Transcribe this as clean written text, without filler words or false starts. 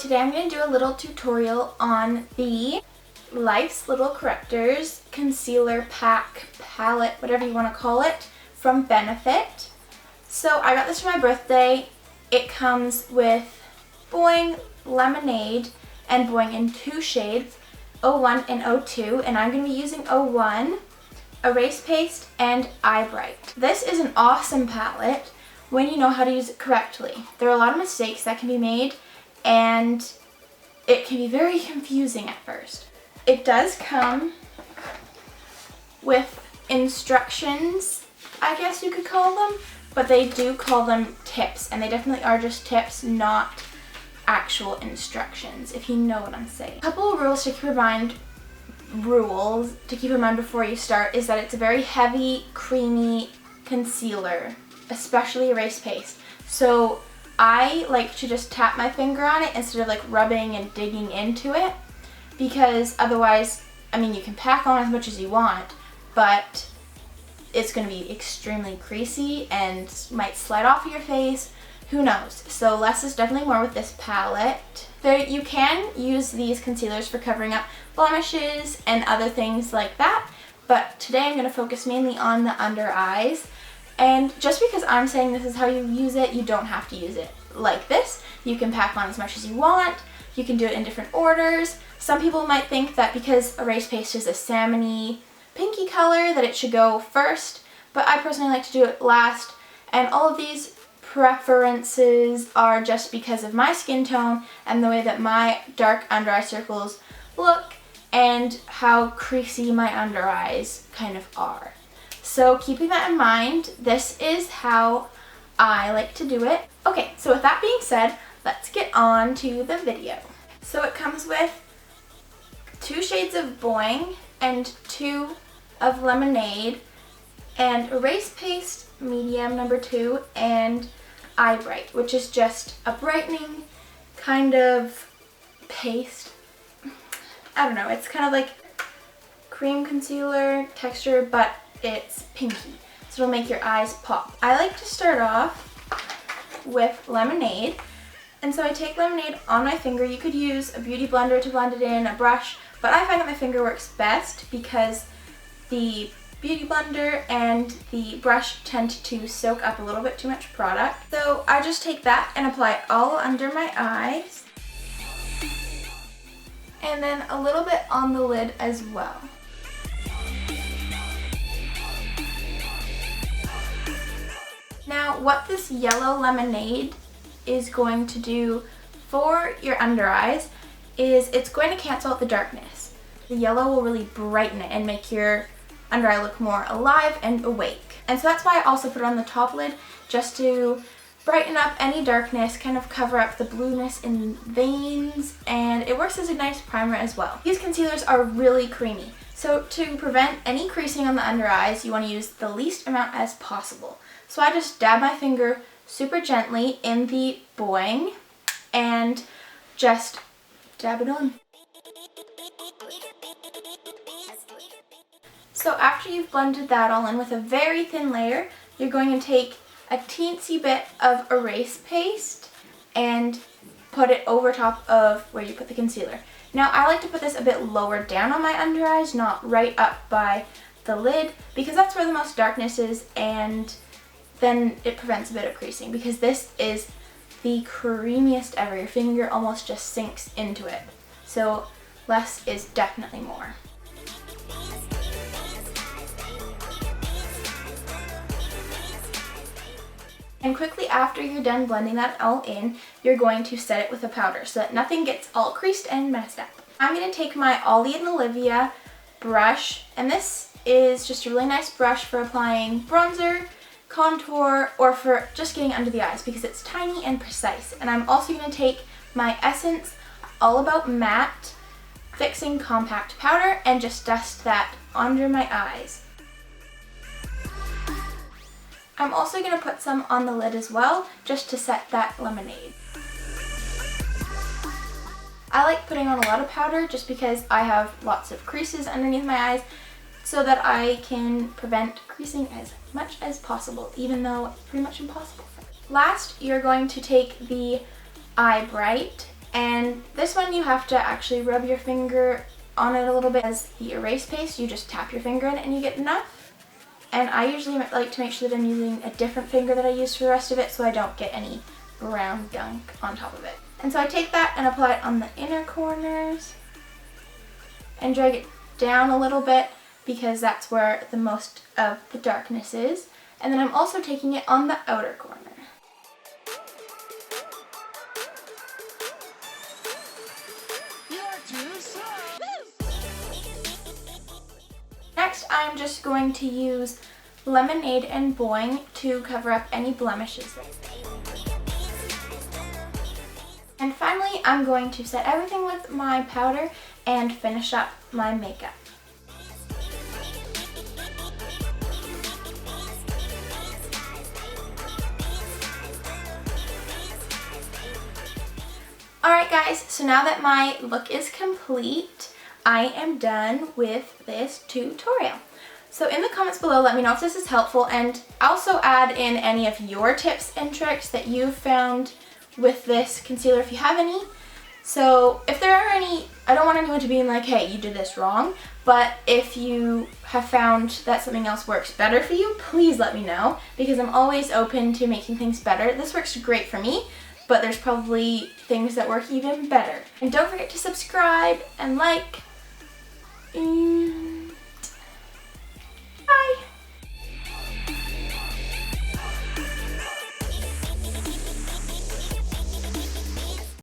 today I'm going to do a little tutorial on the Life's Little Correctors Concealer Pack Palette, whatever you want to call it, from Benifit. So I got this for my birthday. It comes with Boing, Lemonade, and Boing in two shades, 01 and 02, and I'm going to be using 01, Erase Paste, and Eye Bright. This is an awesome palette when you know how to use it correctly. There are a lot of mistakes that can be made, and it can be very confusing at first. It does come with instructions, I guess you could call them, but they do call them tips, and they definitely are just tips, not actual instructions, if you know what I'm saying. A couple of rules to keep in mind before you start is that it's a very heavy, creamy concealer, especially Erase Paste. So I like to just tap my finger on it instead of like rubbing and digging into it, because otherwise, I mean, you can pack on as much as you want, but it's going to be extremely creasy and might slide off of your face. Who knows? So less is definitely more with this palette. You can use these concealers for covering up blemishes and other things like that, but today I'm going to focus mainly on the under eyes. And just because I'm saying this is how you use it, you don't have to use it like this. You can pack on as much as you want. You can do it in different orders. Some people might think that because Erase Paste is a salmon-y, pinky color that it should go first, but I personally like to do it last. And all of these preferences are just because of my skin tone and the way that my dark under eye circles look and how creasy my under eyes kind of are. So keeping that in mind, this is how I like to do it. Okay, so with that being said, let's get on to the video. So it comes with 2 shades of Boing and 2 of Lemonade and Erase Paste medium number 2 and Eye Bright, which is just a brightening kind of paste. I don't know, it's kind of like cream concealer texture, but it's pinky, so it'll make your eyes pop. I like to start off with Lemonade, and so I take Lemonade on my finger. You could use a beauty blender to blend it in, a brush, but I find that my finger works best because the beauty blender and the brush tend to soak up a little bit too much product. So I just take that and apply it all under my eyes, and then a little bit on the lid as well. Now, what this yellow Lemonade is going to do for your under eyes is it's going to cancel out the darkness. The yellow will really brighten it and make your under eye look more alive and awake. And so that's why I also put it on the top lid, just to brighten up any darkness, kind of cover up the blueness in veins, and it works as a nice primer as well. These concealers are really creamy, so to prevent any creasing on the under eyes, you want to use the least amount as possible. So I just dab my finger super gently in the Boing and just dab it on. So after you've blended that all in with a very thin layer, you're going to take a teensy bit of Erase Paste and put it over top of where you put the concealer. Now I like to put this a bit lower down on my under eyes, not right up by the lid, because that's where the most darkness is, and then it prevents a bit of creasing, because this is the creamiest ever. Your finger almost just sinks into it. So less is definitely more. And quickly after you're done blending that all in, you're going to set it with a powder so that nothing gets all creased and messed up. I'm going to take my Ollie & Olivia brush, and this is just a really nice brush for applying bronzer, contour, or for just getting under the eyes because it's tiny and precise. And I'm also going to take my Essence All About Matte Fixing Compact Powder and just dust that under my eyes. I'm also going to put some on the lid as well, just to set that Lemonade. I like putting on a lot of powder just because I have lots of creases underneath my eyes, so that I can prevent creasing as much as possible, even though it's pretty much impossible. Last, you're going to take the Eye Bright And this one you have to actually rub your finger on it a little bit. As the erase paste, you just tap your finger in it and you get enough. And I usually like to make sure that I'm using a different finger that I use for the rest of it so I don't get any brown gunk on top of it. And so I take that and apply it on the inner corners and drag it down a little bit because that's where the most of the darkness is. And then I'm also taking it on the outer corner. Next, I'm just going to use Lemonade and Boing to cover up any blemishes. And finally, I'm going to set everything with my powder and finish up my makeup. Alright guys, so now that my look is complete, I am done with this tutorial. So in the comments below, let me know if this is helpful, and also add in any of your tips and tricks that you've found with this concealer if you have any. So if there are any, I don't want anyone to be like, hey, you did this wrong, but if you have found that something else works better for you, please let me know, because I'm always open to making things better. This works great for me, but there's probably things that work even better. And don't forget to subscribe and like.